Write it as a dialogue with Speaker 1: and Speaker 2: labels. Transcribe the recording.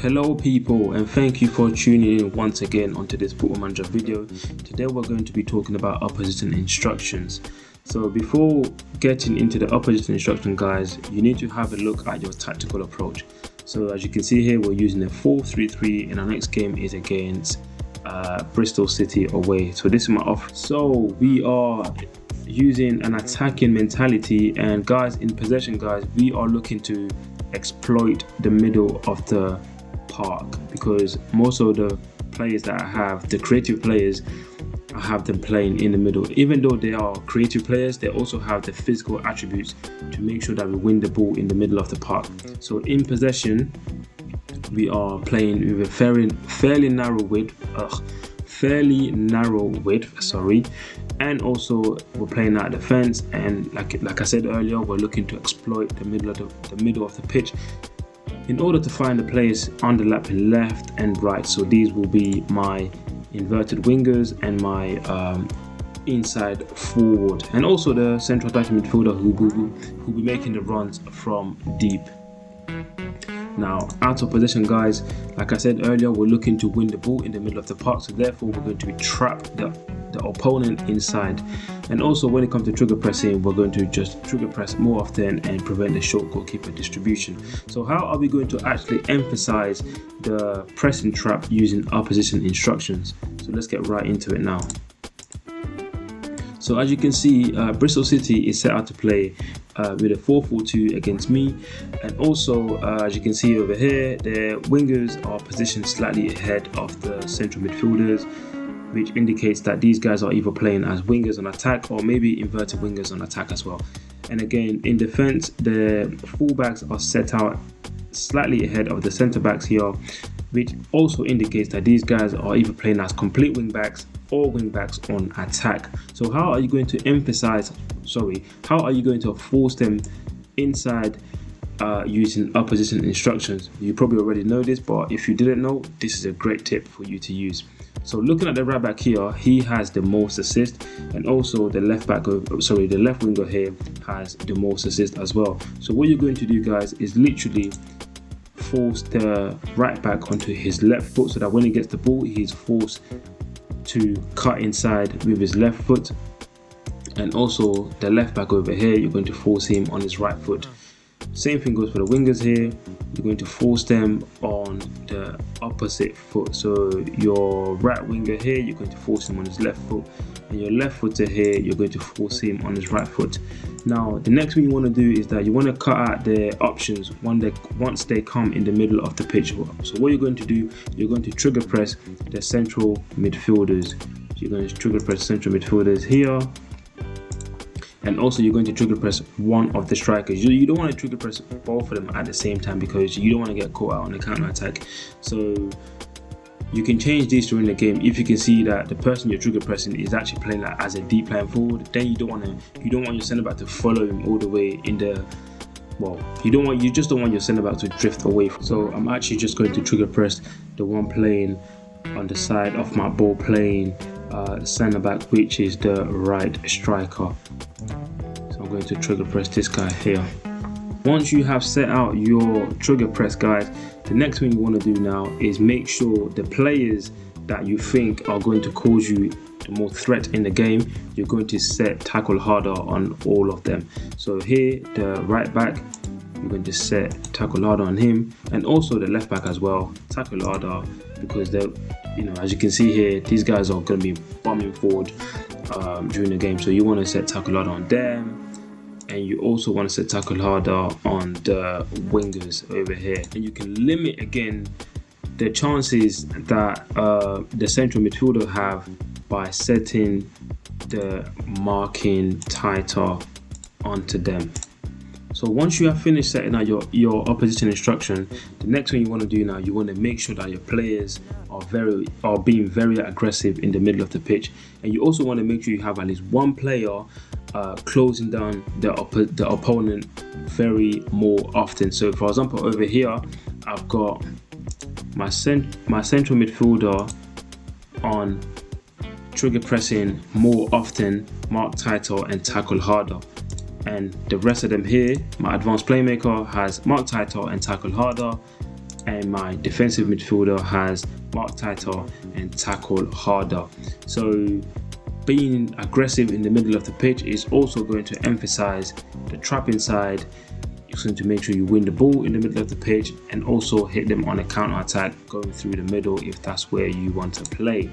Speaker 1: Hello people, and thank you for tuning in once again onto this Football Manager video. Today we're going to be talking about opposition instructions. So before getting into the opposition instruction, guys, you need to have a look at your tactical approach. So as you can see here, we're using a 4-3-3 and our next game is against Bristol City away. So this is my off. So we are using an attacking mentality, and guys, in possession, guys, we are looking to exploit the middle of the park, because most of the players that I have, the creative players, I have them playing in the middle. Even though they are creative players, they also have the physical attributes to make sure that we win the ball in the middle of the park. So in possession, we are playing with a fairly narrow width, and also we're playing out defense, and like I said earlier, we're looking to exploit the middle of the pitch in order to find the players underlapping left and right. So these will be my inverted wingers and my inside forward, and also the central attacking midfielder who will be making the runs from deep. Now, out of possession, guys, like I said earlier, we're looking to win the ball in the middle of the park, so therefore we're going to trap the opponent inside. And also when it comes to trigger pressing, we're going to just trigger press more often and prevent the short goalkeeper distribution. So how are we going to actually emphasize the pressing trap using opposition instructions? So let's get right into it now. So as you can see, Bristol City is set out to play with a 4-4-2 against me, and also as you can see over here, their wingers are positioned slightly ahead of the central midfielders, which indicates that these guys are either playing as wingers on attack or maybe inverted wingers on attack as well. And again, in defense, the fullbacks are set out slightly ahead of the centre backs here, which also indicates that these guys are either playing as complete wingbacks or wingbacks on attack. So how are you going to force them inside using opposition instructions? You probably already know this, but if you didn't know, this is a great tip for you to use. So looking at the right back here, he has the most assists, and also the left winger here has the most assists as well. So what you're going to do, guys, is literally force the right back onto his left foot, so that when he gets the ball, he's forced to cut inside with his left foot. And also the left back over here, you're going to force him on his right foot. Same thing goes for the wingers here. You're going to force them on the opposite foot. So your right winger here, you're going to force him on his left foot, and your left footer here, you're going to force him on his right foot. Now, the next thing you want to do is that you want to cut out their options once they come in the middle of the pitch. So what you're going to do, you're going to trigger press the central midfielders. You're going to trigger press central midfielders here. And also you're going to trigger press one of the strikers. You don't want to trigger press both of them at the same time, because you don't want to get caught out on the counter attack. So you can change these during the game. If you can see that the person you're trigger pressing is actually playing like as a deep line forward, then you don't want your centre back to follow him all the way in the you just don't want your centre back to drift away. So I'm actually just going to trigger press the one playing on the side of my ball playing centre back, which is the right striker. So I'm going to trigger press this guy here. Once you have set out your trigger press, guys, the next thing you want to do now is make sure the players that you think are going to cause you the more threat in the game, you're going to set tackle harder on all of them. So here, the right back, you're going to set tackle harder on him, and also the left back as well, tackle harder, because they're, as you can see here, these guys are going to be bombing forward during the game. So you want to set tackle harder on them, and you also want to set tackle harder on the wingers over here. And you can limit again the chances that the central midfielder have by setting the marking tighter onto them. So once you have finished setting out your opposition instruction, the next thing you want to do now, you want to make sure that your players are being very aggressive in the middle of the pitch, and you also want to make sure you have at least one player closing down the opponent very more often. So for example, over here I've got my central midfielder on trigger pressing more often, mark tighter and tackle harder. And the rest of them here, my advanced playmaker has mark tighter and tackle harder, and my defensive midfielder has mark tighter and tackle harder. So being aggressive in the middle of the pitch is also going to emphasize the trap inside. It's going to make sure you win the ball in the middle of the pitch and also hit them on a counter attack going through the middle if that's where you want to play.